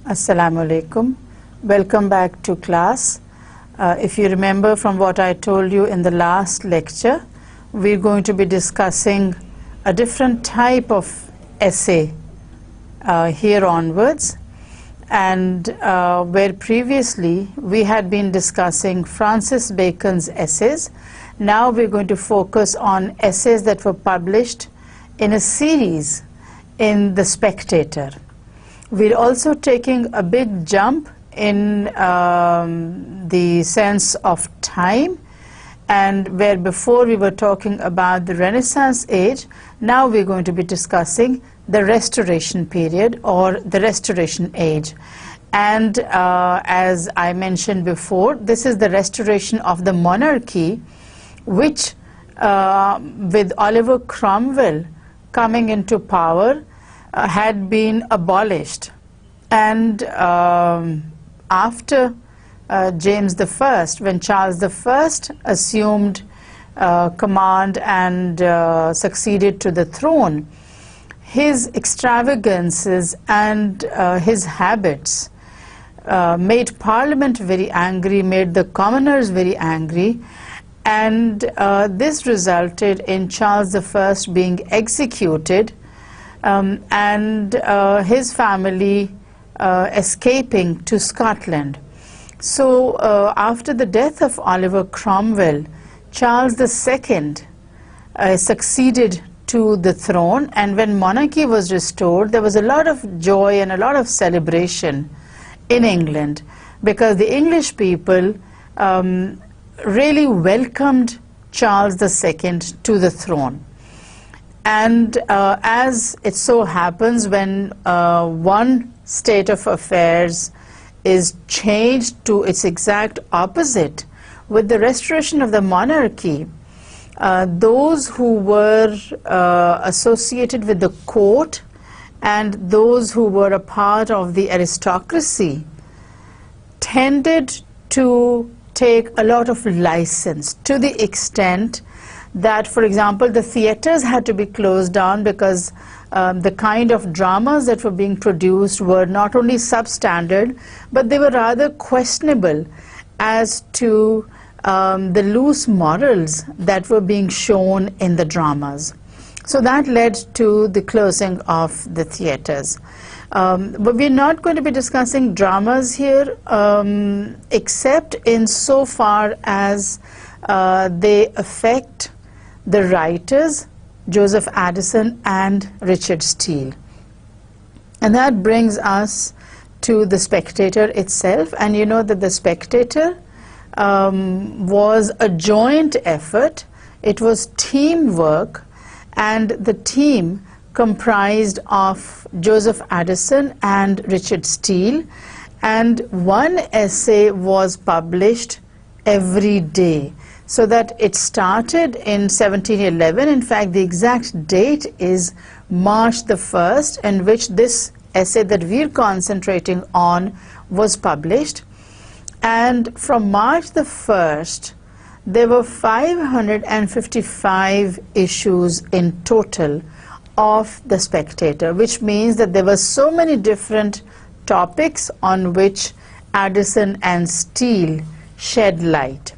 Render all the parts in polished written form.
Assalamu alaikum. Welcome back to class. If you remember from what I told you in the last lecture, we're going to be discussing a different type of essay here onwards, and where previously we had been discussing Francis Bacon's essays. Now we're going to focus on essays that were published in a series in the Spectator. We're also taking a big jump in the sense of time, and where before we were talking about the Renaissance age, now we're going to be discussing the Restoration period or the Restoration age. And as I mentioned before, this is the restoration of the monarchy, which with Oliver Cromwell coming into power had been abolished. And after James I, when Charles I assumed command and succeeded to the throne, his extravagances and his habits made Parliament very angry, made the commoners very angry, and this resulted in Charles I being executed and his family escaping to Scotland. So after the death of Oliver Cromwell, Charles II succeeded to the throne, and when monarchy was restored, there was a lot of joy and a lot of celebration in England, because the English people really welcomed Charles II to the throne. And as it so happens, when one state of affairs is changed to its exact opposite, with the restoration of the monarchy, those who were associated with the court and those who were a part of the aristocracy tended to take a lot of license, to the extent that, for example, the theaters had to be closed down because the kind of dramas that were being produced were not only substandard, but they were rather questionable as to the loose morals that were being shown in the dramas. So that led to the closing of the theaters. But we're not going to be discussing dramas here, except in so far as they affect the writers, Joseph Addison and Richard Steele. And that brings us to the Spectator itself. And you know that the Spectator was a joint effort. It was teamwork, and the team comprised of Joseph Addison and Richard Steele, and one essay was published every day. So that it started in 1711. In fact, the exact date is March the 1st, in which this essay that we're concentrating on was published. And from March the 1st, there were 555 issues in total of the Spectator, which means that there were so many different topics on which Addison and Steele shed light.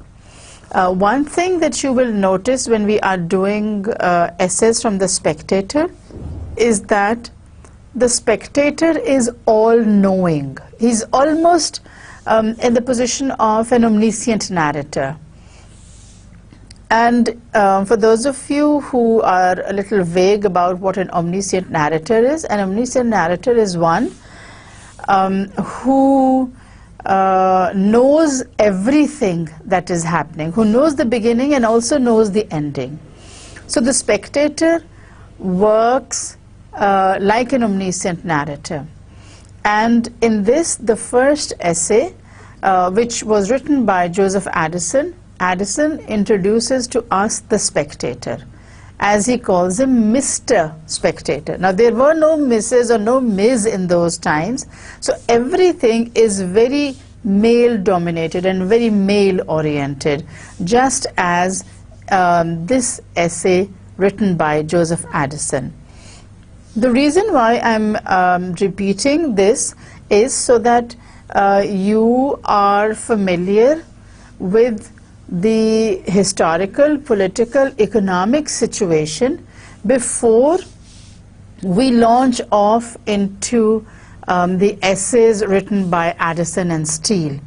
One thing that you will notice when we are doing essays from the Spectator is that the Spectator is all-knowing. He's almost in the position of an omniscient narrator. And for those of you who are a little vague about what an omniscient narrator is, an omniscient narrator is one who knows everything that is happening, who knows the beginning and also knows the ending. So the Spectator works like an omniscient narrator. And in this, the first essay, which was written by Joseph Addison, Addison introduces to us the Spectator, as he calls him Mr. Spectator. Now, there were no Mrs. or no Ms. in those times, so everything is very male-dominated and very male-oriented, just as this essay written by Joseph Addison. The reason why I'm repeating this is so that you are familiar with the historical, political, economic situation before we launch off into the essays written by Addison and Steele.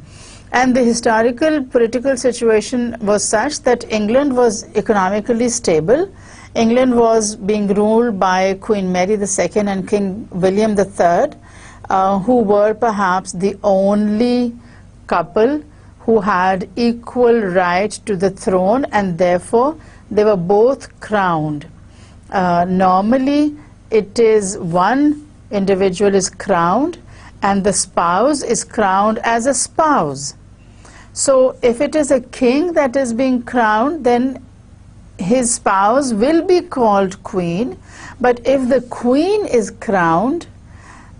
And the historical, political situation was such that England was economically stable. England was being ruled by Queen Mary II and King William III, who were perhaps the only couple who had equal right to the throne, and therefore they were both crowned. Normally, it is one individual is crowned and the spouse is crowned as a spouse. So if it is a king that is being crowned, then his spouse will be called queen. But if the queen is crowned,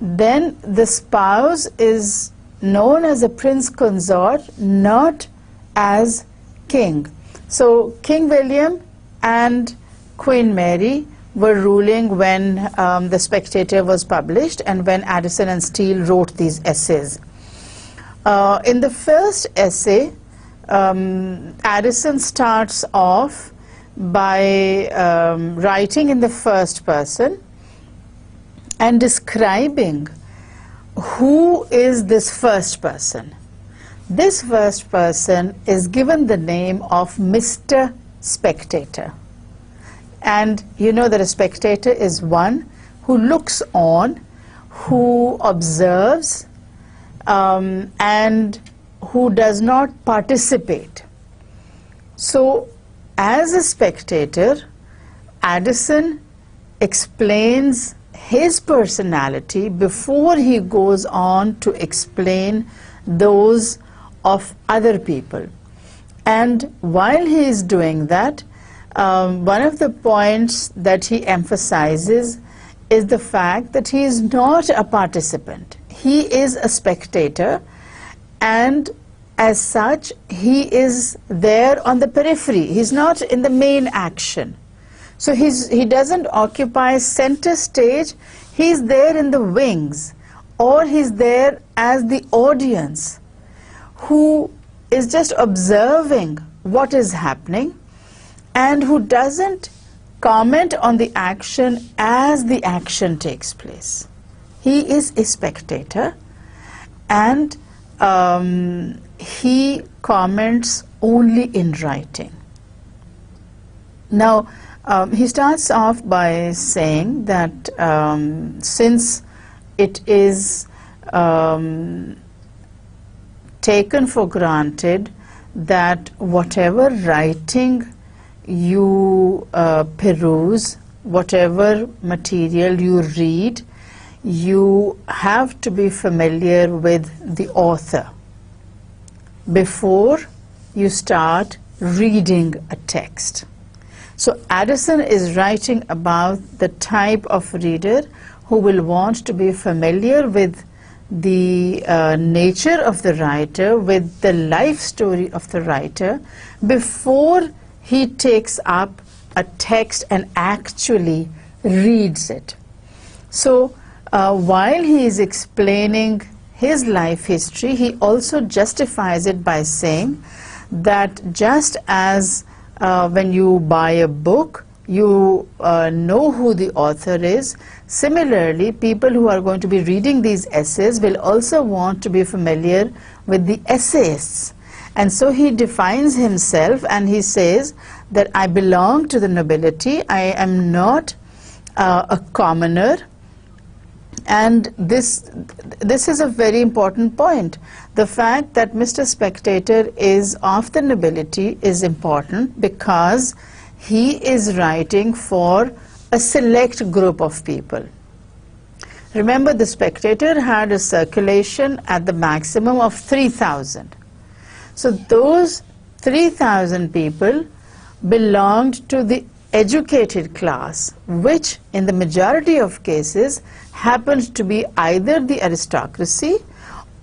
then the spouse is known as a prince consort, not as king. So King William and Queen Mary were ruling when the Spectator was published and when Addison and Steele wrote these essays. In the first essay, Addison starts off by writing in the first person and describing who is this first person. This first person is given the name of Mr. Spectator. And you know that a spectator is one who looks on, who observes, and who does not participate. So, as a spectator, Addison explains his personality before he goes on to explain those of other people. And while he is doing that, one of the points that he emphasizes is the fact that he is not a participant. He is a spectator, and as such, he is there on the periphery. He's not in the main action. So he doesn't occupy center stage. He's there in the wings, or he's there as the audience who is just observing what is happening and who doesn't comment on the action as the action takes place. He is a spectator, and he comments only in writing. Now, he starts off by saying that since it is taken for granted that whatever writing you peruse, whatever material you read, you have to be familiar with the author before you start reading a text. So Addison is writing about the type of reader who will want to be familiar with the nature of the writer, with the life story of the writer, before he takes up a text and actually reads it. So while he is explaining his life history, he also justifies it by saying that just as when you buy a book, you know who the author is, similarly, people who are going to be reading these essays will also want to be familiar with the essayists. And so he defines himself and he says that I belong to the nobility, I am not a commoner. And this is a very important point. The fact that Mr. Spectator is of the nobility is important because he is writing for a select group of people. Remember, the Spectator had a circulation at the maximum of 3,000. So those 3,000 people belonged to the educated class, which in the majority of cases happened to be either the aristocracy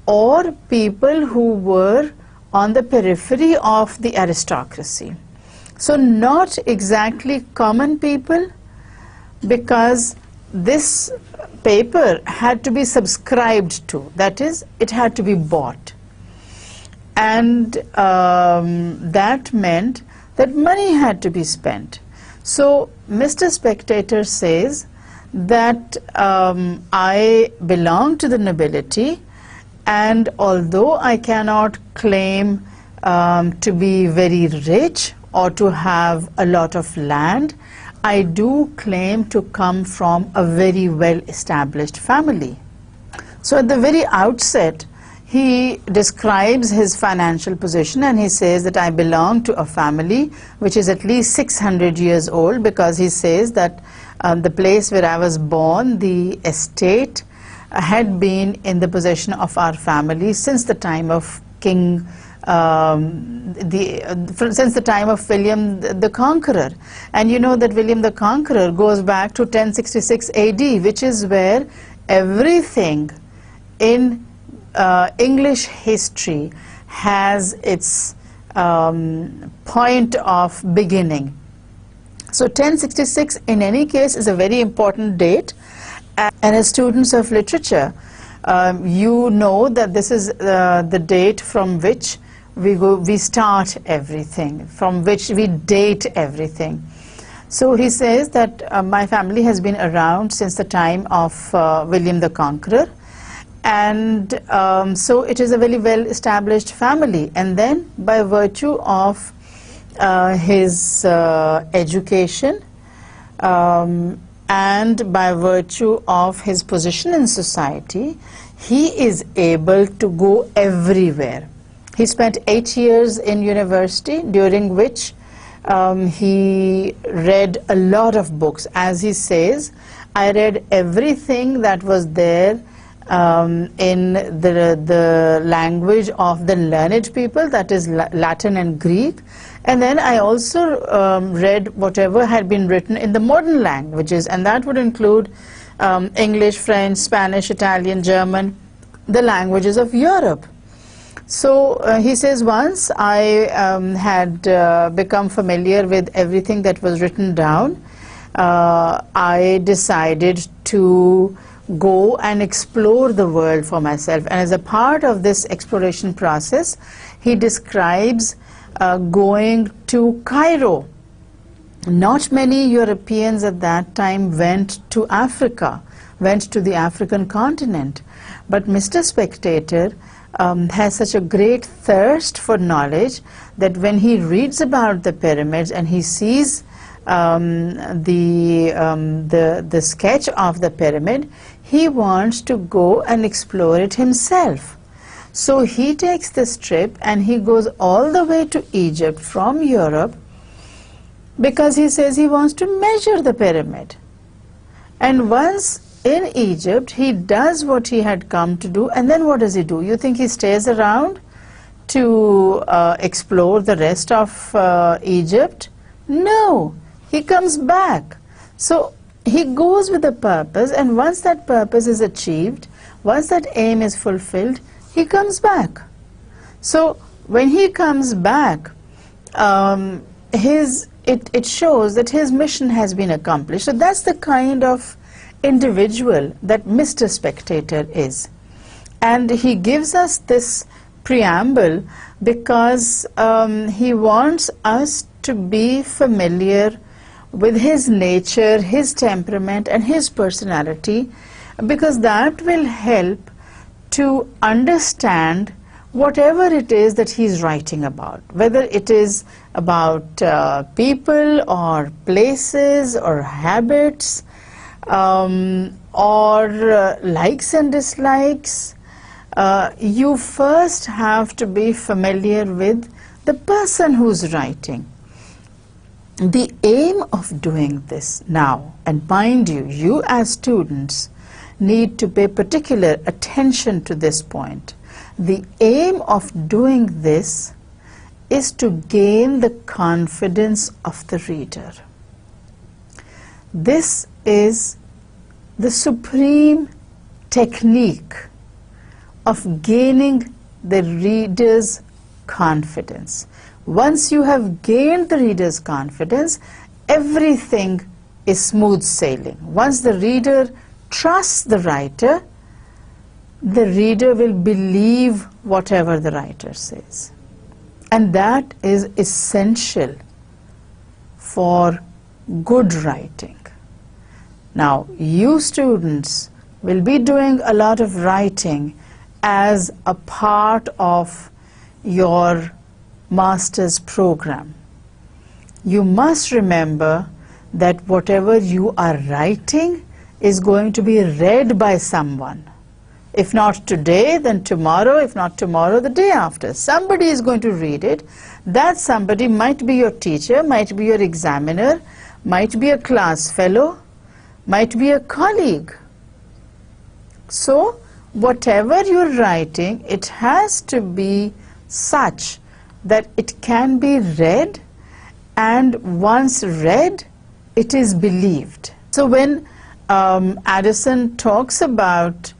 or people who were on the periphery of the aristocracy. So not exactly common people, because this paper had to be subscribed to, that is, it had to be bought. And that meant that money had to be spent. So Mr. Spectator says that I belong to the nobility, and although I cannot claim to be very rich or to have a lot of land, I do claim to come from a very well-established family. So at the very outset, he describes his financial position, and he says that I belong to a family which is at least 600 years old, because he says that the place where I was born, the estate, had been in the possession of our family since the time of King since the time of William the Conqueror. And you know that William the Conqueror goes back to 1066 AD, which is where everything in English history has its point of beginning. So 1066 in any case is a very important date, and as students of literature, you know that this is the date from which we start everything, from which we date everything. So he says that my family has been around since the time of William the Conqueror, and so it is a very well established family. And then by virtue of his education and by virtue of his position in society, he is able to go everywhere. He spent 8 years in university, during which he read a lot of books. As he says, I read everything that was there in the language of the learned people, that is Latin and Greek. And then I also read whatever had been written in the modern languages, and that would include English, French, Spanish, Italian, German, the languages of Europe. So he says, once I had become familiar with everything that was written down, I decided to go and explore the world for myself. And as a part of this exploration process, he describes going to Cairo. Not many Europeans at that time went to Africa, went to the African continent. But Mr. Spectator has such a great thirst for knowledge that when he reads about the pyramids and he sees the sketch of the pyramid, he wants to go and explore it himself. So he takes this trip and he goes all the way to Egypt from Europe, because he says he wants to measure the pyramid. And once in Egypt, he does what he had come to do, and then what does he do? You think he stays around to explore the rest of Egypt? No, he comes back. So he goes with a purpose, and once that purpose is achieved, once that aim is fulfilled, he comes back. So when he comes back, it shows that his mission has been accomplished. So that's the kind of individual that Mr. Spectator is. And he gives us this preamble because he wants us to be familiar with his nature, his temperament, and his personality, because that will help to understand whatever it is that he's writing about, whether it is about people or places or habits, or likes and dislikes. You first have to be familiar with the person who's writing. The aim of doing this now, and mind you, you as students need to pay particular attention to this point. The aim of doing this is to gain the confidence of the reader. This is the supreme technique of gaining the reader's confidence. Once you have gained the reader's confidence, everything is smooth sailing. Once the reader trusts the writer, the reader will believe whatever the writer says. And that is essential for good writing. Now, you students will be doing a lot of writing as a part of your master's program. You must remember that whatever you are writing is going to be read by someone. If not today, then tomorrow. If not tomorrow, the day after. Somebody is going to read it. That somebody might be your teacher, might be your examiner, might be a class fellow, might be a colleague. So, whatever you're writing, it has to be such that it can be read, and once read, it is believed. So when Addison talks about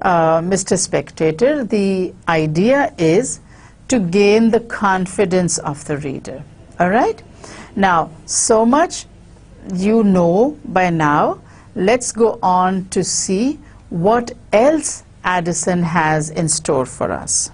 Mr. Spectator, the idea is to gain the confidence of the reader. All right? Now, so much you know by now. Let's go on to see what else Addison has in store for us.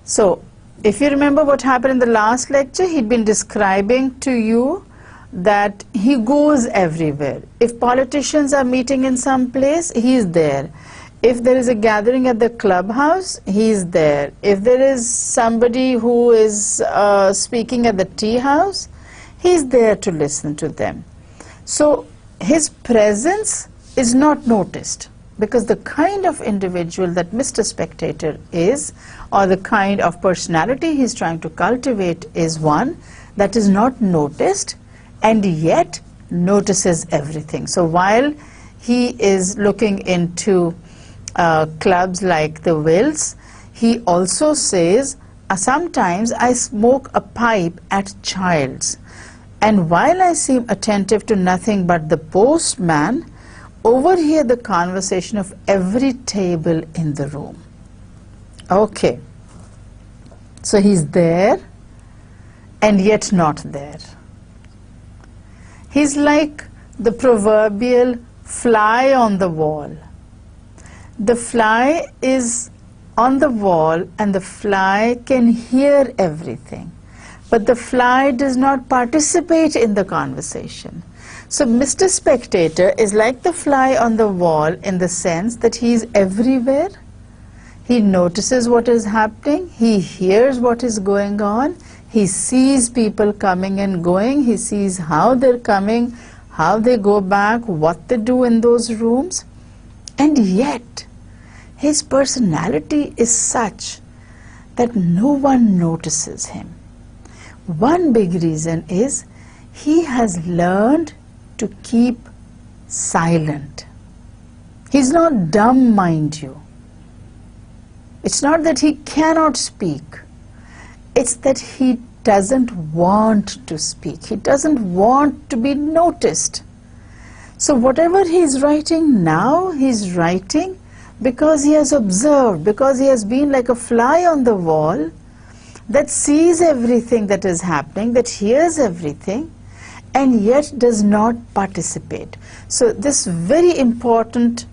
So, if you remember what happened in the last lecture, he'd been describing to you that he goes everywhere. If politicians are meeting in some place, he is there. If there is a gathering at the clubhouse, he is there. If there is somebody who is speaking at the tea house, he is there to listen to them. So his presence is not noticed, because the kind of individual that Mr. Spectator is, or the kind of personality he's trying to cultivate, is one that is not noticed and yet notices everything. So while he is looking into clubs like the Wills, he also says, sometimes I smoke a pipe at Child's, and while I seem attentive to nothing but the postman, overhear the conversation of every table in the room. Okay. So he's there and yet not there. He's like the proverbial fly on the wall. The fly is on the wall and the fly can hear everything, but the fly does not participate in the conversation. So Mr. Spectator is like the fly on the wall in the sense that he is everywhere. He notices what is happening. He hears what is going on. He sees people coming and going. He sees how they're coming, how they go back, what they do in those rooms. And yet, his personality is such that no one notices him. One big reason is he has learned to keep silent. He's not dumb, mind you. It's not that he cannot speak. It's that he doesn't want to speak. He doesn't want to be noticed. So whatever he's writing now, he's writing because he has observed, because he has been like a fly on the wall that sees everything that is happening, that hears everything, and yet does not participate. So this very important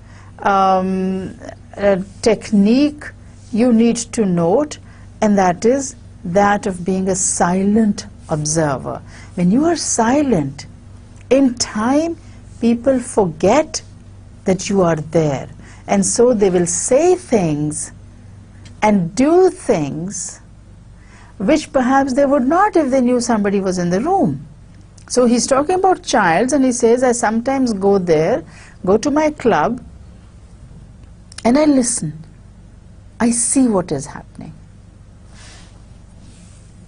technique you need to note, and that is that of being a silent observer. When you are silent, in time people forget that you are there, and so they will say things and do things which perhaps they would not if they knew somebody was in the room. So he's talking about Childs, and he says, I sometimes go there, go to my club, and I listen. I see what is happening.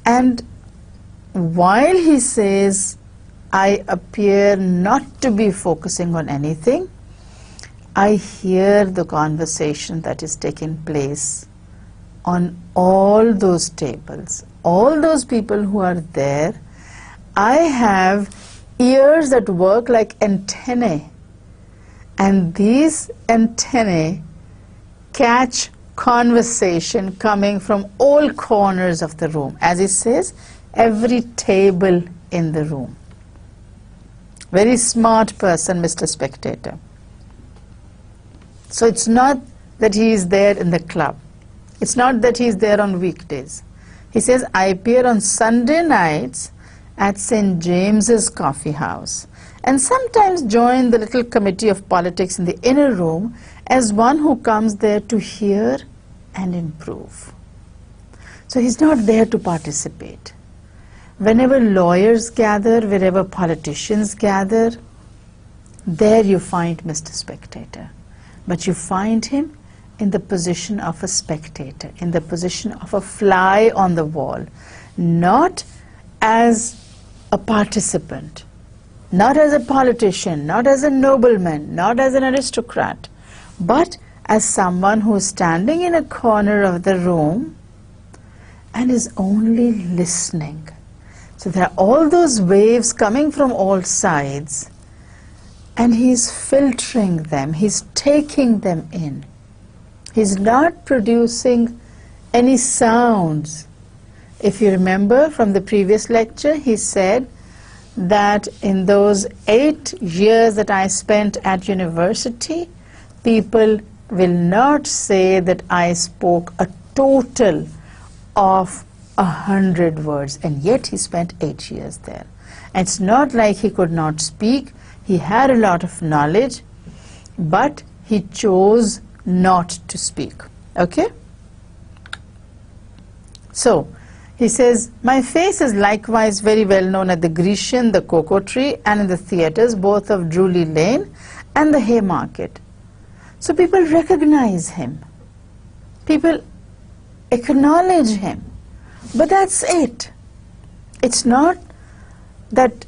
And while he says, I appear not to be focusing on anything, I hear the conversation that is taking place on all those tables, all those people who are there. I have ears that work like antennae, and these antennae catch conversation coming from all corners of the room. As he says, every table in the room. Very smart person, Mr. Spectator. So it's not that he is there in the club. It's not that he is there on weekdays. He says, I appear on Sunday nights at St. James's Coffee House, and sometimes join the little committee of politics in the inner room as one who comes there to hear and improve. So he's not there to participate. Whenever lawyers gather, wherever politicians gather, there you find Mr. Spectator. But you find him in the position of a spectator, in the position of a fly on the wall, not as a participant, not as a politician, not as a nobleman, not as an aristocrat, but as someone who is standing in a corner of the room and is only listening. So there are all those waves coming from all sides, and he's filtering them, he's taking them in. He's not producing any sounds. If you remember from the previous lecture, he said that in those 8 years that I spent at university, people will not say that I spoke a total of 100 words, and yet he spent 8 years there. And it's not like he could not speak. He had a lot of knowledge, but he chose not to speak. Okay? So, he says, my face is likewise very well known at the Grecian, the Cocoa Tree, and in the theatres, both of Drury Lane and the Haymarket. So people recognize him. People acknowledge him. But that's it. It's not that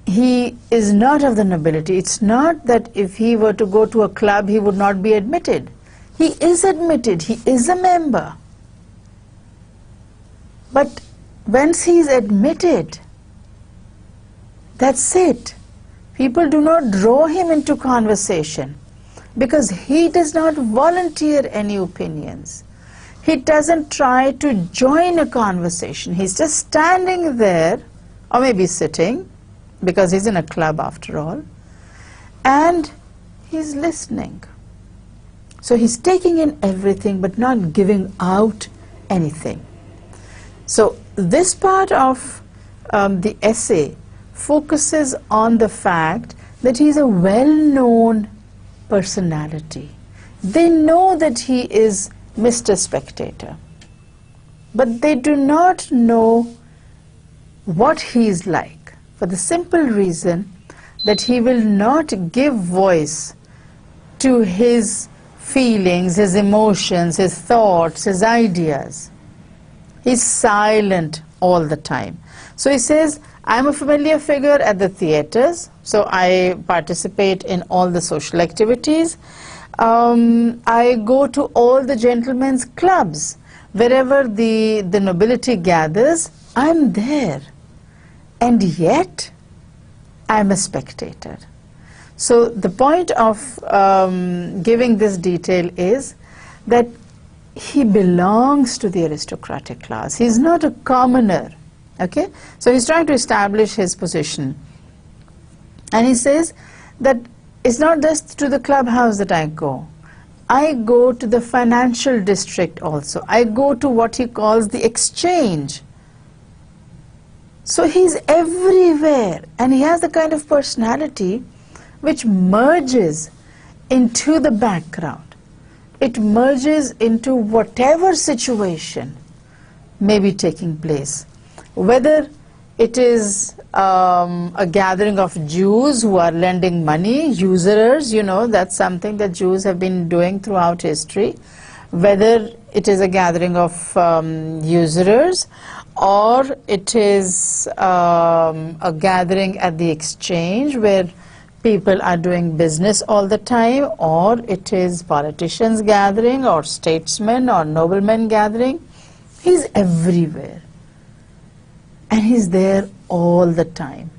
he is not of the nobility. It's not that if he were to go to a club, he would not be admitted. He is admitted. He is a member. But once he is admitted, that's it. People do not draw him into conversation because he does not volunteer any opinions. He doesn't try to join a conversation. He's just standing there, or maybe sitting, because he's in a club after all, and he's listening. So he's taking in everything but not giving out anything. So this part of the essay focuses on the fact that he's a well-known personality. They know that he is Mr. Spectator, but they do not know what he is like, for the simple reason that he will not give voice to his feelings, his emotions, his thoughts, his ideas. He's silent all the time. So he says, I'm a familiar figure at the theatres, so I participate in all the social activities. I go to all the gentlemen's clubs. Wherever the nobility gathers, I'm there. And yet, I'm a spectator. So the point of giving this detail is that he belongs to the aristocratic class. He's not a commoner. Okay? So he's trying to establish his position. And he says that it's not just to the clubhouse that I go. I go to the financial district also. I go to what he calls the exchange. So he's everywhere, and he has the kind of personality which merges into the background. It merges into whatever situation may be taking place. Whether it is a gathering of Jews who are lending money, usurers, you know, that's something that Jews have been doing throughout history. Whether it is a gathering of usurers, or it is a gathering at the exchange where people are doing business all the time, or it is politicians gathering, or statesmen or noblemen gathering. He's everywhere. And he's there all the time.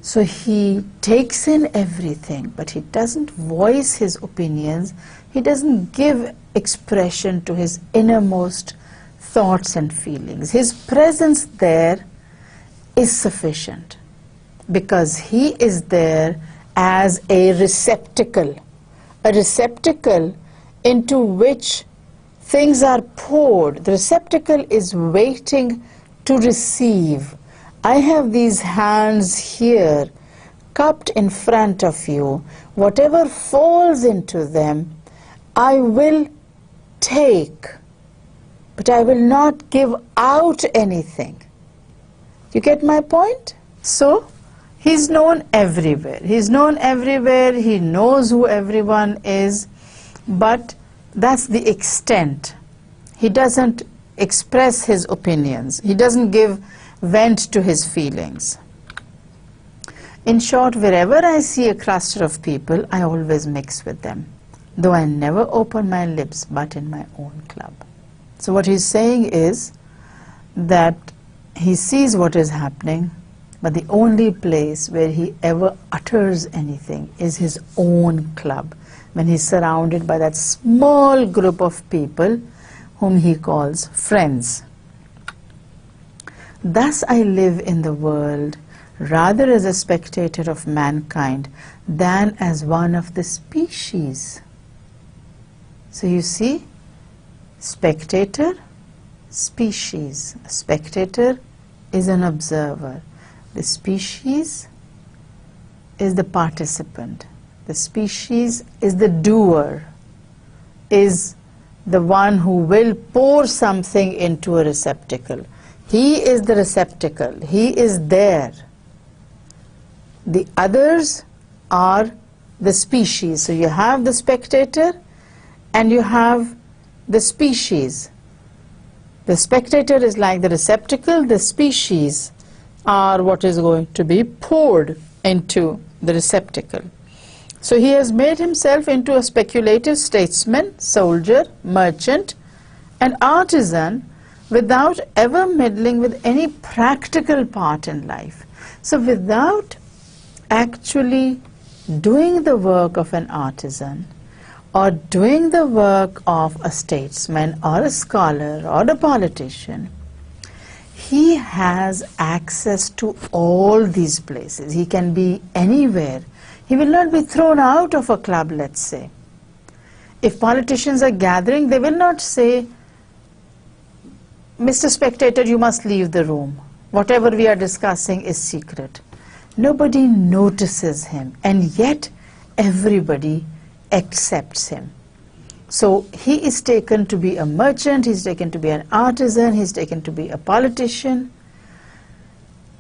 So he takes in everything, but he doesn't voice his opinions. He doesn't give expression to his innermost thoughts and feelings. His presence there is sufficient. because he is there as a receptacle into which things are poured. The receptacle is waiting to receive. I have these hands here, cupped in front of you. Whatever falls into them, I will take, but I will not give out anything. You get my point? So, he's known everywhere. He's known everywhere. He knows who everyone is, but that's the extent. He doesn't express his opinions. He doesn't give vent to his feelings. In short, wherever I see a cluster of people, I always mix with them, though I never open my lips but in my own club. So what he's saying is that he sees what is happening, but the only place where he ever utters anything is his own club, when he's surrounded by that small group of people whom he calls friends. Thus I live in the world rather as a spectator of mankind than as one of the species. So you see, spectator, species. A spectator is an observer. The species is the participant. The species is the doer, is the one who will pour something into a receptacle. He is the receptacle. He is there. The others are the species. So you have the spectator and you have the species. The spectator is like the receptacle. The species are what is going to be poured into the receptacle. So he has made himself into a speculative statesman, soldier, merchant, and artisan without ever meddling with any practical part in life. So without actually doing the work of an artisan or doing the work of a statesman or a scholar or a politician, he has access to all these places. He can be anywhere. He will not be thrown out of a club, let's say. If politicians are gathering, they will not say, Mr. Spectator, you must leave the room. Whatever we are discussing is secret. Nobody notices him, and yet everybody accepts him. So he is taken to be a merchant, he's taken to be an artisan, he's taken to be a politician,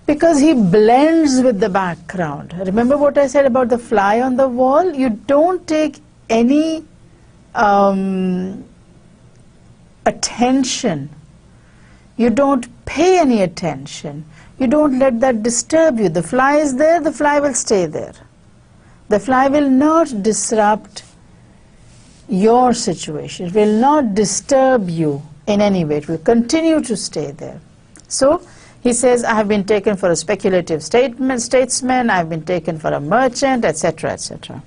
because he blends with the background. Remember what I said about the fly on the wall? You don't take any attention. You don't pay any attention. You don't let that disturb you. The fly is there, the fly will stay there. The fly will not disrupt your situation. It will not disturb you in any way. It will continue to stay there. So he says, I have been taken for a speculative statesman, I have been taken for a merchant, etc., etc.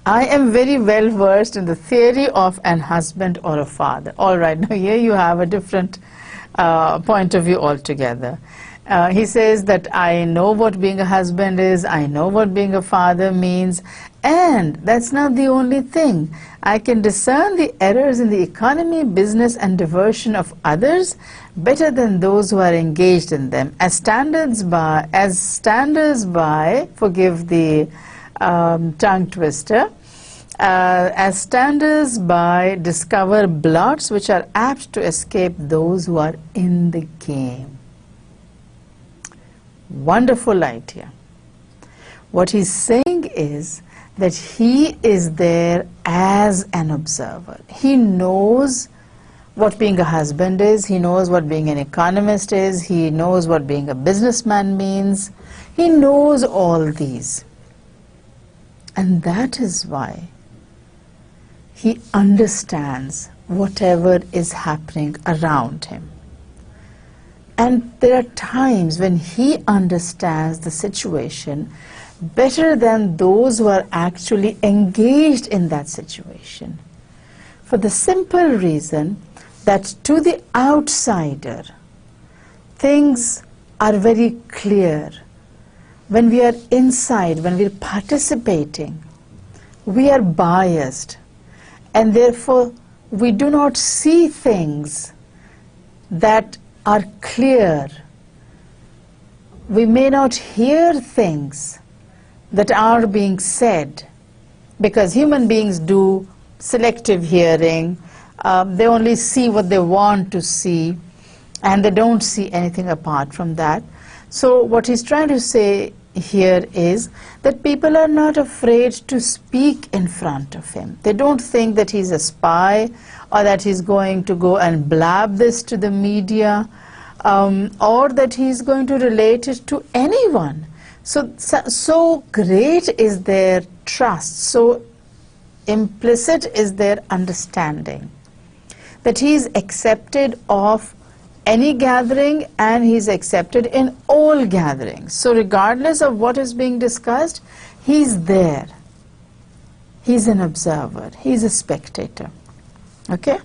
I am very well versed in the theory of an husband or a father. All right, now here you have a different point of view altogether. He says that I know what being a husband is, I know what being a father means, and that's not the only thing. I can discern the errors in the economy, business, and diversion of others better than those who are engaged in them. As standards by, forgive the tongue twister, as standers by discover blots which are apt to escape those who are in the game. Wonderful idea. What he's saying is that he is there as an observer. He knows what being a husband is, he knows what being an economist is, he knows what being a businessman means, he knows all these. And that is why he understands whatever is happening around him. And there are times when he understands the situation better than those who are actually engaged in that situation. For the simple reason that to the outsider, things are very clear. When we are inside, when we are participating, we are biased, and therefore we do not see things that are clear. We may not hear things that are being said, because human beings do selective hearing. They only see what they want to see, and they don't see anything apart from that. So what he's trying to say here is that people are not afraid to speak in front of him. They don't think that he's a spy, or that he's going to go and blab this to the media, or that he's going to relate it to anyone. So great is their trust, so implicit is their understanding, that he's accepted of any gathering, and he's accepted in all gatherings. So regardless of what is being discussed, he's there. He's an observer. He's a spectator. Okay?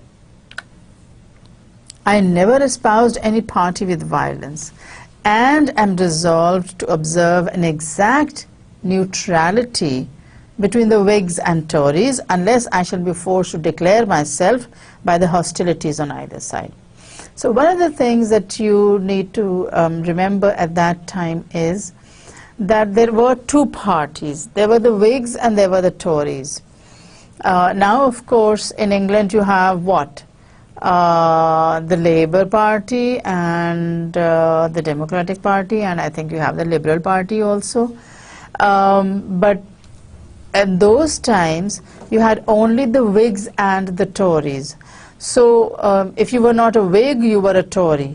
I never espoused any party with violence, and am resolved to observe an exact neutrality between the Whigs and Tories, unless I shall be forced to declare myself by the hostilities on either side. So one of the things that you need to remember at that time is that there were two parties. There were the Whigs and there were the Tories. Now, of course, in England you have what? The Labour Party and the Democratic Party, and I think you have the Liberal Party also. But at those times, you had only the Whigs and the Tories. So if you were not a Whig, you were a Tory,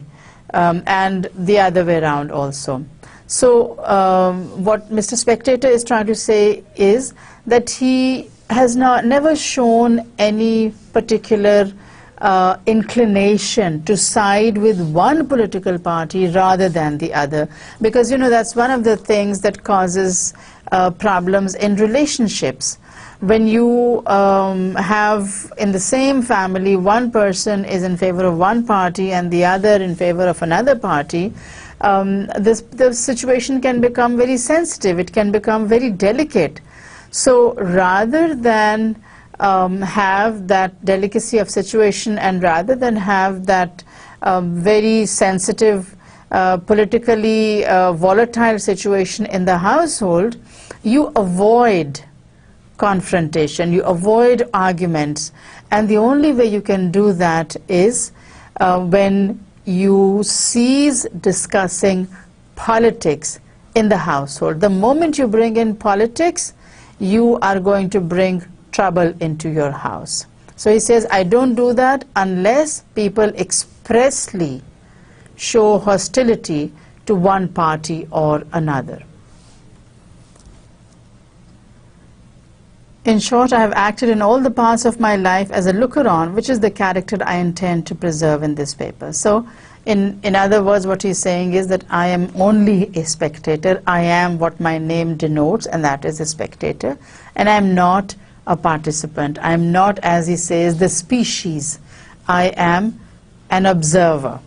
and the other way around also. So what Mr. Spectator is trying to say is that he has never shown any particular inclination to side with one political party rather than the other, because that's one of the things that causes problems in relationships. When you have in the same family, one person is in favor of one party and the other in favor of another party, the situation can become very sensitive. It can become very delicate. So rather than have that delicacy of situation, and rather than have that very sensitive, politically volatile situation in the household, you avoid confrontation, you avoid arguments, and the only way you can do that is when you cease discussing politics in the household. The moment you bring in politics, you are going to bring trouble into your house. So he says, I don't do that unless people expressly show hostility to one party or another. In short, I have acted in all the parts of my life as a looker-on, which is the character I intend to preserve in this paper. So, in other words, what he's saying is that I am only a spectator. I am what my name denotes, and that is a spectator. And I am not a participant. I am not, as he says, the species. I am an observer.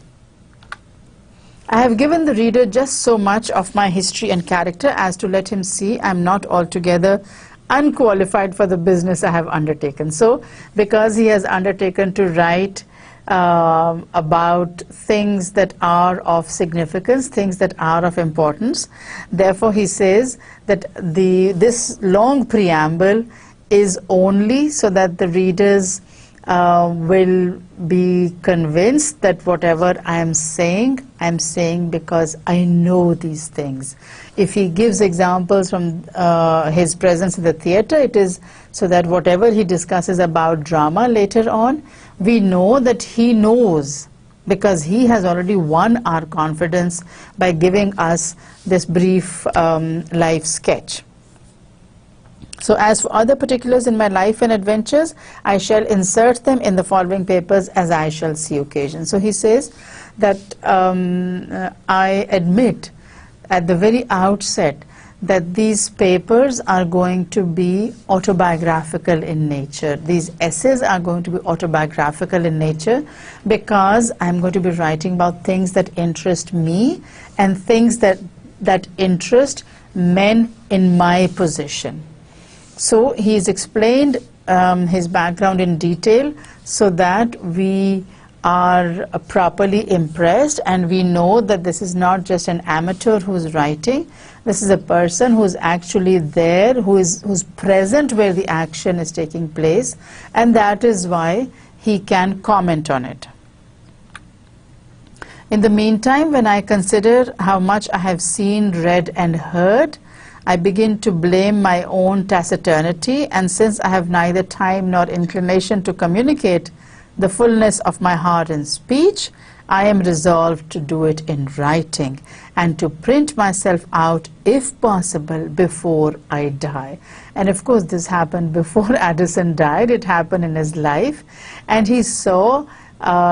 I have given the reader just so much of my history and character as to let him see I am not altogether unqualified for the business I have undertaken. So, because he has undertaken to write about things that are of significance, things that are of importance, therefore he says that this long preamble is only so that the readers will be convinced that whatever I am saying because I know these things. If he gives examples from his presence in the theatre, it is so that whatever he discusses about drama later on, we know that he knows, because he has already won our confidence by giving us this brief life sketch. So as for other particulars in my life and adventures, I shall insert them in the following papers as I shall see occasion. So he says that I admit at the very outset that these papers are going to be autobiographical in nature. These essays are going to be autobiographical in nature because I'm going to be writing about things that interest me and things that interest men in my position. So he's explained his background in detail so that we are properly impressed and we know that this is not just an amateur who's writing. This is a person who's actually there, who's present where the action is taking place, and that is why he can comment on it. In the meantime, when I consider how much I have seen, read and heard, I begin to blame my own taciturnity, and since I have neither time nor inclination to communicate the fullness of my heart in speech, I am resolved to do it in writing and to print myself out, if possible, before I die. And of course, this happened before Addison died. It happened in his life, and he saw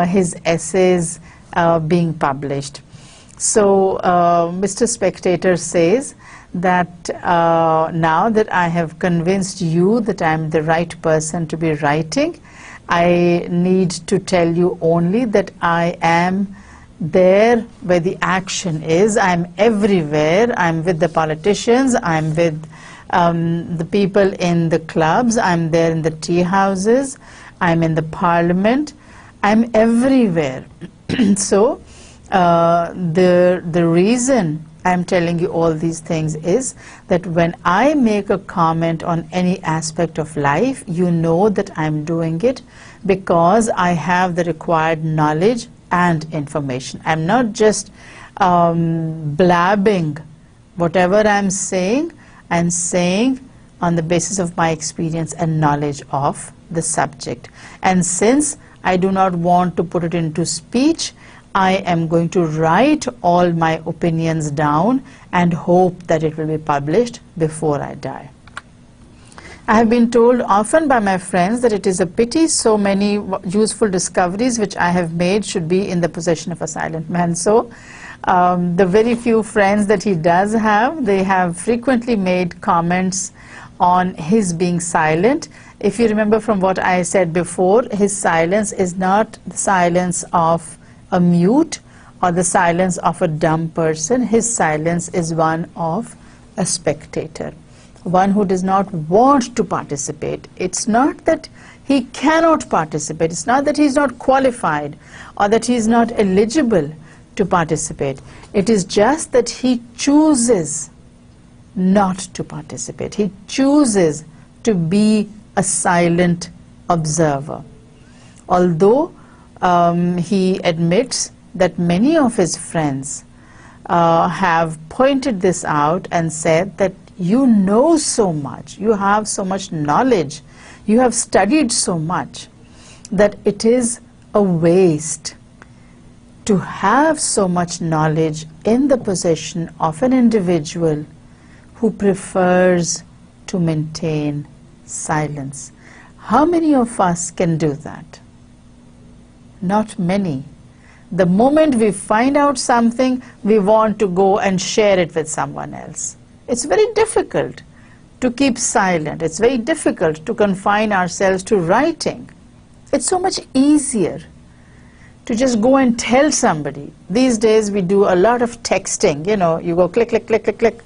his essays being published. So Mr. Spectator says that now that I have convinced you that I am the right person to be writing, I need to tell you only that I am there where the action is. I'm everywhere. I'm with the politicians. I'm with the people in the clubs. I'm there in the tea houses. I'm in the parliament. I'm everywhere. So the reason I'm telling you all these things is that when I make a comment on any aspect of life, you know that I'm doing it because I have the required knowledge and information. I'm not just blabbing. Whatever I'm saying on the basis of my experience and knowledge of the subject. And since I do not want to put it into speech, I am going to write all my opinions down and hope that it will be published before I die. I have been told often by my friends that it is a pity so many useful discoveries which I have made should be in the possession of a silent man. So the very few friends that he does have, they have frequently made comments on his being silent. If you remember from what I said before, his silence is not the silence of a mute or the silence of a dumb person. His silence is one of a spectator, one who does not want to participate. It's not that he cannot participate. It's not that he's not qualified or that he's not eligible to participate. It is just that he chooses not to participate. He chooses to be a silent observer. Although he admits that many of his friends have pointed this out and said that you know so much, you have so much knowledge, you have studied so much, that it is a waste to have so much knowledge in the possession of an individual who prefers to maintain silence. How many of us can do that? Not many. The moment we find out something, we want to go and share it with someone else. It's very difficult to keep silent. It's very difficult to confine ourselves to writing. It's so much easier to just go and tell somebody. These days we do a lot of texting. You know, you go click, click, click, click, click,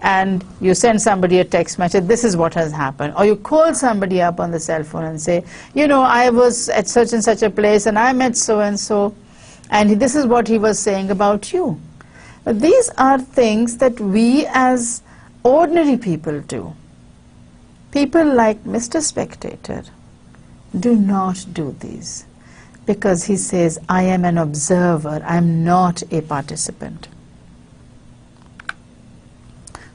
and you send somebody a text message, this is what has happened. Or you call somebody up on the cell phone and say, you know, I was at such and such a place and I met so-and-so, and this is what he was saying about you. But these are things that we as ordinary people do. People like Mr. Spectator do not do these because he says, I am an observer, I am not a participant.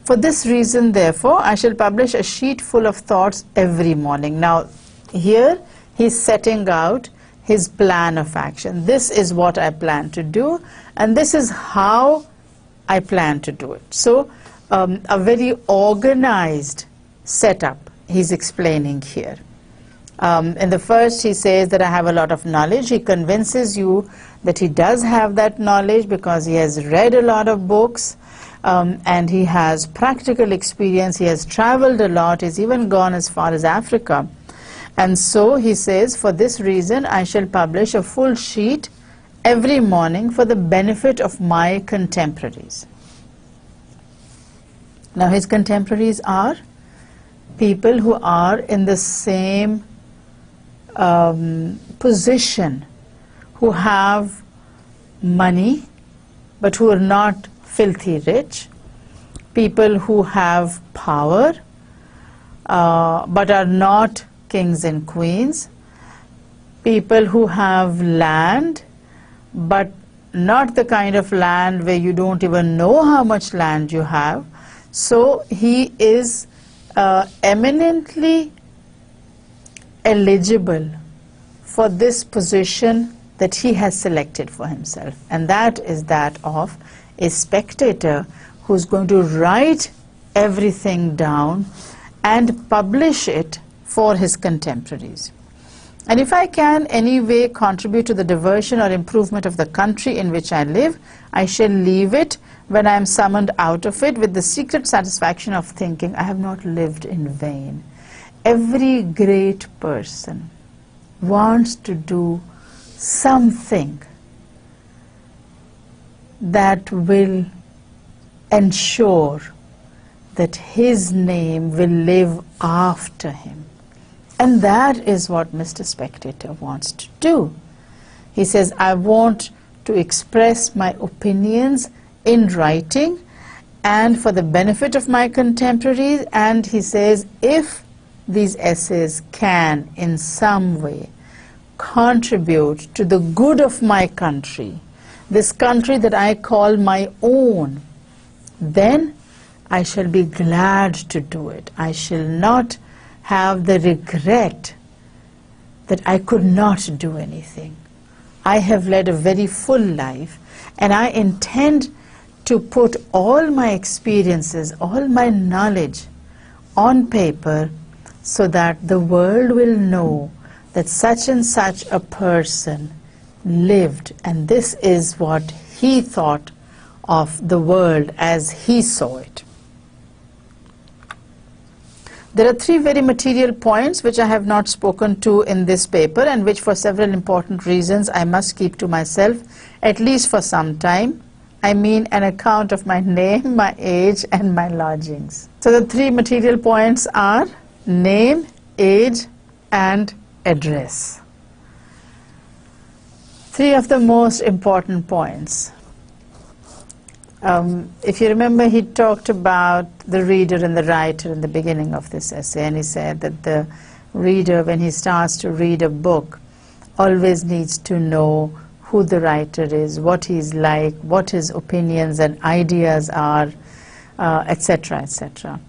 For this reason, therefore, I shall publish a sheet full of thoughts every morning. Now, here he's setting out his plan of action. This is what I plan to do, and this is how I plan to do it. So, a very organized setup he's explaining here. In the first, he says that I have a lot of knowledge. He convinces you that he does have that knowledge because he has read a lot of books. and he has practical experience. He has traveled a lot. He's even gone as far as Africa. And so he says, for this reason, I shall publish a full sheet every morning for the benefit of my contemporaries. Now, his contemporaries are people who are in the same position, who have money, but who are not filthy rich, people who have power, but are not kings and queens, people who have land, but not the kind of land where you don't even know how much land you have. So he is eminently eligible for this position that he has selected for himself, and that is that of a spectator who's going to write everything down and publish it for his contemporaries. And if I can anyway contribute to the diversion or improvement of the country in which I live, I shall leave it when I am summoned out of it with the secret satisfaction of thinking I have not lived in vain. Every great person wants to do something that will ensure that his name will live after him. And that is what Mr. Spectator wants to do. He says, I want to express my opinions in writing and for the benefit of my contemporaries. And he says, if these essays can in some way contribute to the good of my country, this country that I call my own, then I shall be glad to do it. I shall not have the regret that I could not do anything. I have led a very full life, and I intend to put all my experiences, all my knowledge on paper so that the world will know that such and such a person lived, and this is what he thought of the world as he saw it. There are three very material points which I have not spoken to in this paper, and which for several important reasons I must keep to myself, at least for some time. I mean an account of my name, my age, and my lodgings. So the three material points are name, age, and address. Three of the most important points. If you remember, he talked about the reader and the writer in the beginning of this essay, and he said that the reader, when he starts to read a book, always needs to know who the writer is, what he's like, what his opinions and ideas are, etc., etc.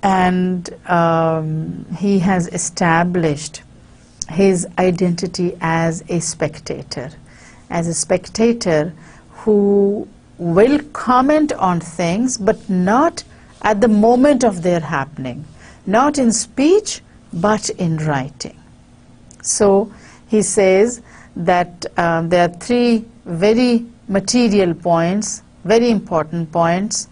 And he has established his identity as a spectator who will comment on things, but not at the moment of their happening, not in speech, but in writing. So he says that there are three very material points, very important points,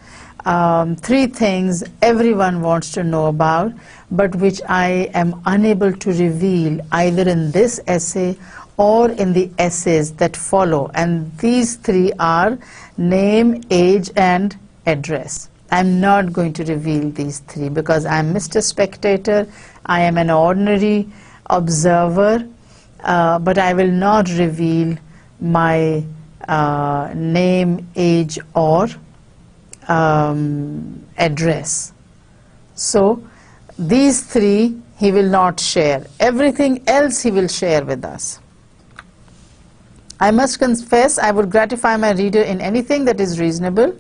three things everyone wants to know about, but which I am unable to reveal either in this essay or in the essays that follow. And these three are name, age, and address. I'm not going to reveal these three because I'm Mr. Spectator. I am an ordinary observer, but I will not reveal my name, age, or address. So these three he will not share. Everything else he will share with us. I must confess I would gratify my reader in anything that is reasonable,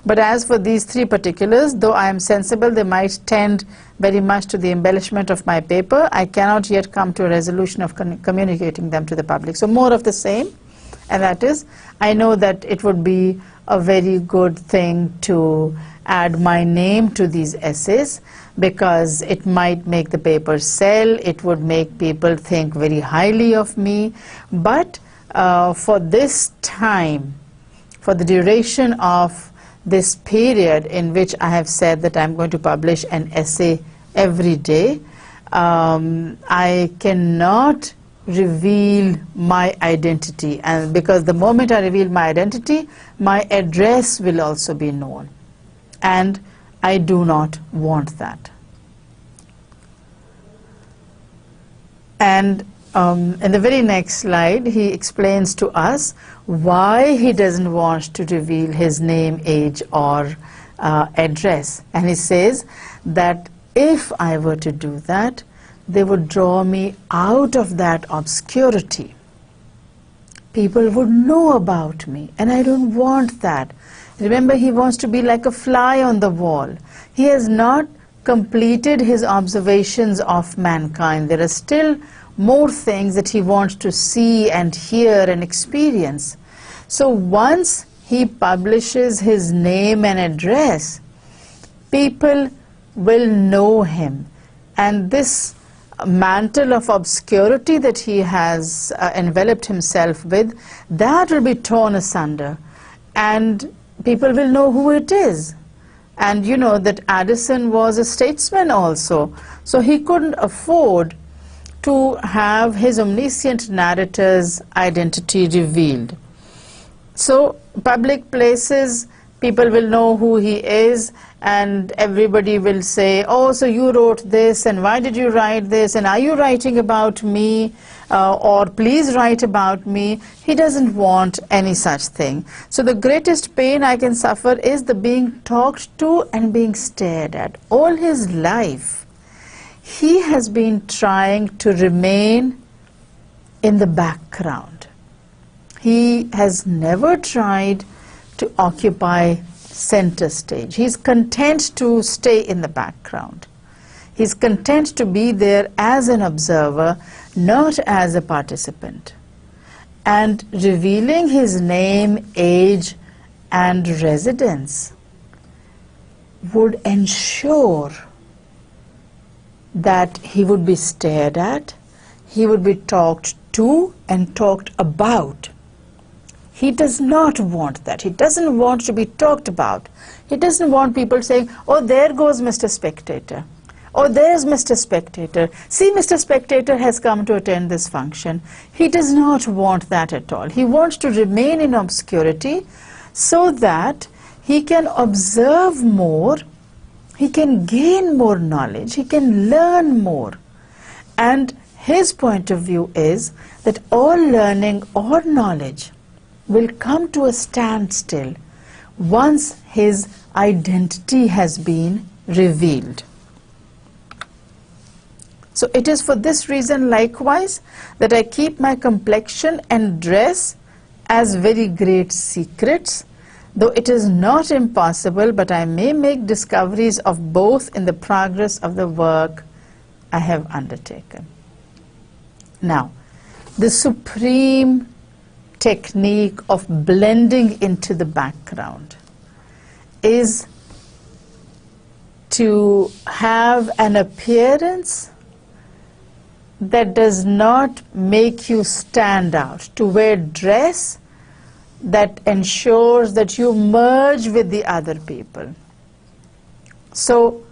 but as for these three particulars, though I am sensible they might tend very much to the embellishment of my paper, I cannot yet come to a resolution of communicating them to the public. So more of the same, and that is, I know that it would be a very good thing to add my name to these essays, because it might make the paper sell, it would make people think very highly of me, but for this time, for the duration of this period in which I have said that I'm going to publish an essay every day, I cannot reveal my identity, and because the moment I reveal my identity, my address will also be known, and I do not want that. And in the very next slide, he explains to us why he doesn't want to reveal his name, age, or address. And he says that if I were to do that, they would draw me out of that obscurity. People would know about me, and I don't want that. Remember, he wants to be like a fly on the wall. He has not completed his observations of mankind. There are still more things that he wants to see and hear and experience. So once he publishes his name and address, people will know him. And this mantle of obscurity that he has enveloped himself with, that will be torn asunder, and people will know who it is. And you know that Addison was a statesman also, so he couldn't afford to have his omniscient narrator's identity revealed. So public places, people will know who he is, and everybody will say, oh, so you wrote this, and why did you write this, and are you writing about me, or please write about me. He doesn't want any such thing. So the greatest pain I can suffer is the being talked to and being stared at. All his life, he has been trying to remain in the background. He has never tried to occupy center stage. He's content to stay in the background. He's content to be there as an observer, not as a participant. And revealing his name, age, and residence would ensure that he would be stared at, he would be talked to and talked about. He does not want that. He doesn't want to be talked about. He doesn't want people saying, oh, there goes Mr. Spectator. Oh, there's Mr. Spectator. See, Mr. Spectator has come to attend this function. He does not want that at all. He wants to remain in obscurity so that he can observe more, he can gain more knowledge, he can learn more. And his point of view is that all learning or knowledge will come to a standstill once his identity has been revealed. So it is for this reason likewise that I keep my complexion and dress as very great secrets, though it is not impossible, but I may make discoveries of both in the progress of the work I have undertaken. Now, the supreme technique of blending into the background is to have an appearance that does not make you stand out, to wear dress that ensures that you merge with the other people. So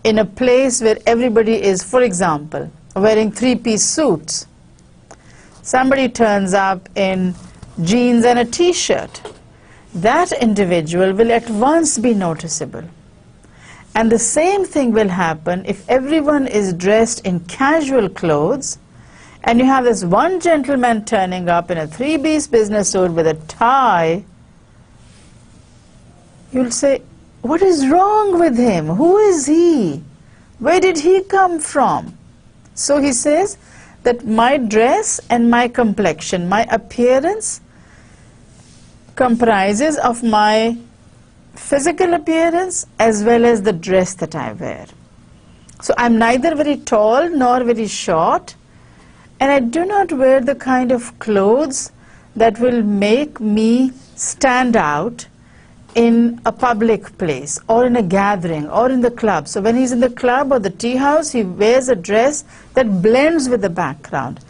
in a place where everybody is, for example, wearing three-piece suits, somebody turns up in jeans and a t-shirt, that individual will at once be noticeable. And the same thing will happen if everyone is dressed in casual clothes and you have this one gentleman turning up in a three-piece business suit with a tie. You'll say, what is wrong with him? Who is he? Where did he come from? So he says that my dress and my complexion, my appearance, comprises of my physical appearance as well as the dress that I wear. So I'm neither very tall nor very short, and I do not wear the kind of clothes that will make me stand out in a public place or in a gathering or in the club. So when he's in the club or the tea house, he wears a dress that blends with the background.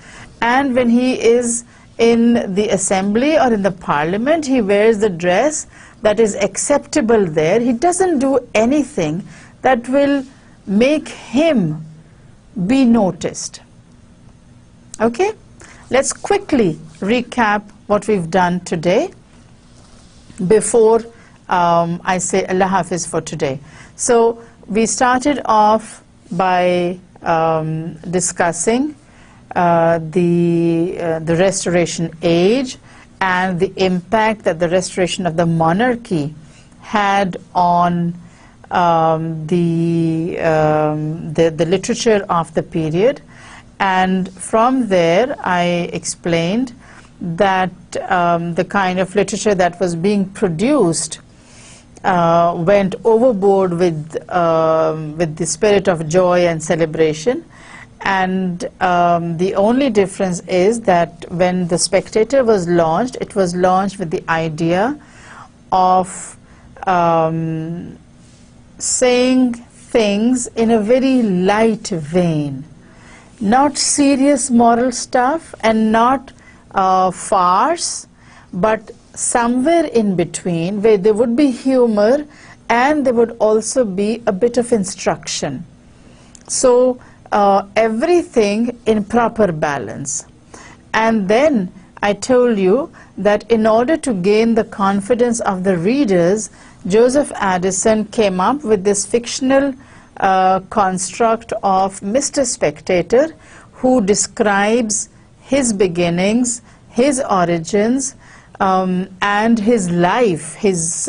And when he is in the assembly or in the parliament, he wears the dress that is acceptable there. He doesn't do anything that will make him be noticed. Okay? Let's quickly recap what we've done today before I say Allah Hafiz for today. So we started off by discussing the Restoration age and the impact that the restoration of the monarchy had on the literature of the period. And from there I explained that the kind of literature that was being produced went overboard with the spirit of joy and celebration. And the only difference is that when the Spectator was launched, it was launched with the idea of saying things in a very light vein, not serious moral stuff and not farce, but somewhere in between, where there would be humor and there would also be a bit of instruction. So everything in proper balance. And then I told you that in order to gain the confidence of the readers, Joseph Addison came up with this fictional construct of Mr. Spectator, who describes his beginnings, his origins, and his life, his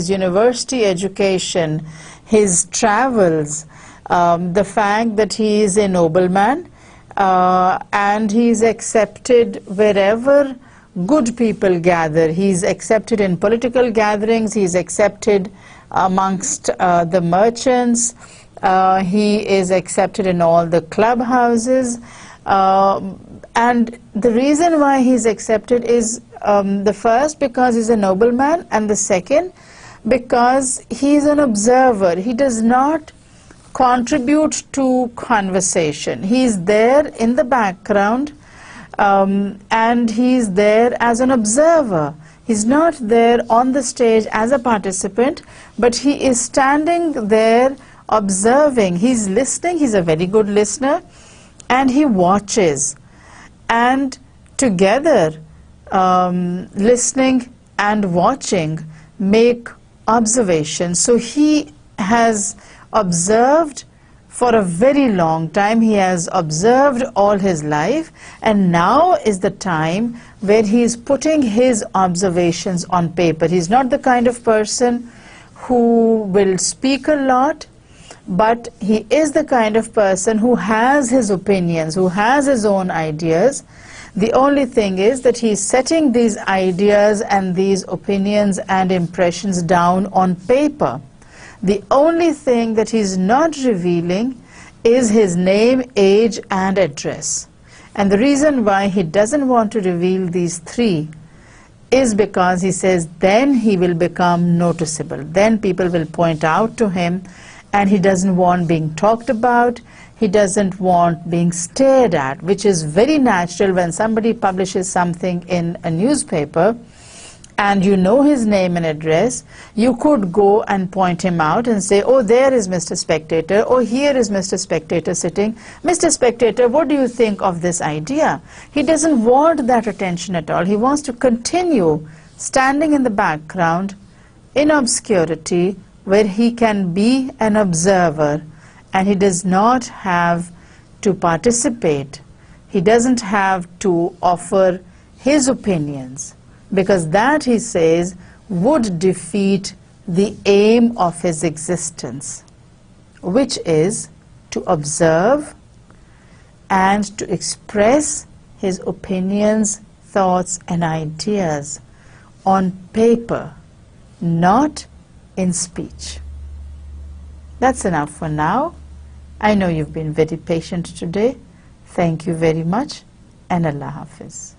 university education, his travels, the fact that he is a nobleman, and he is accepted wherever good people gather. He is accepted in political gatherings, he is accepted amongst the merchants, he is accepted in all the clubhouses, and the reason why he is accepted is the first, because he is a nobleman, and the second, because he is an observer. He does not contribute to conversation. He is there in the background, and he is there as an observer. He's not there on the stage as a participant, but he is standing there observing. He's listening, he's a very good listener, and he watches. And together, listening and watching make observations. So he has observed for a very long time. He has observed all his life, and now is the time where he is putting his observations on paper. He's not the kind of person who will speak a lot, but he is the kind of person who has his opinions, who has his own ideas. The only thing is that he is setting these ideas and these opinions and impressions down on paper. The only thing that he is not revealing is his name, age, and address. And the reason why he doesn't want to reveal these three is because he says then he will become noticeable. Then people will point out to him, and he doesn't want being talked about. He doesn't want being stared at, which is very natural when somebody publishes something in a newspaper and you know his name and address. You could go and point him out and say, oh, there is Mr. Spectator, oh, here is Mr. Spectator sitting. Mr. Spectator, what do you think of this idea? He doesn't want that attention at all. He wants to continue standing in the background in obscurity, where he can be an observer, and he does not have to participate. He doesn't have to offer his opinions, because that, he says, would defeat the aim of his existence, which is to observe and to express his opinions, thoughts, and ideas on paper, not in speech. That's enough for now. I know you've been very patient today. Thank you very much, and Allah Hafiz.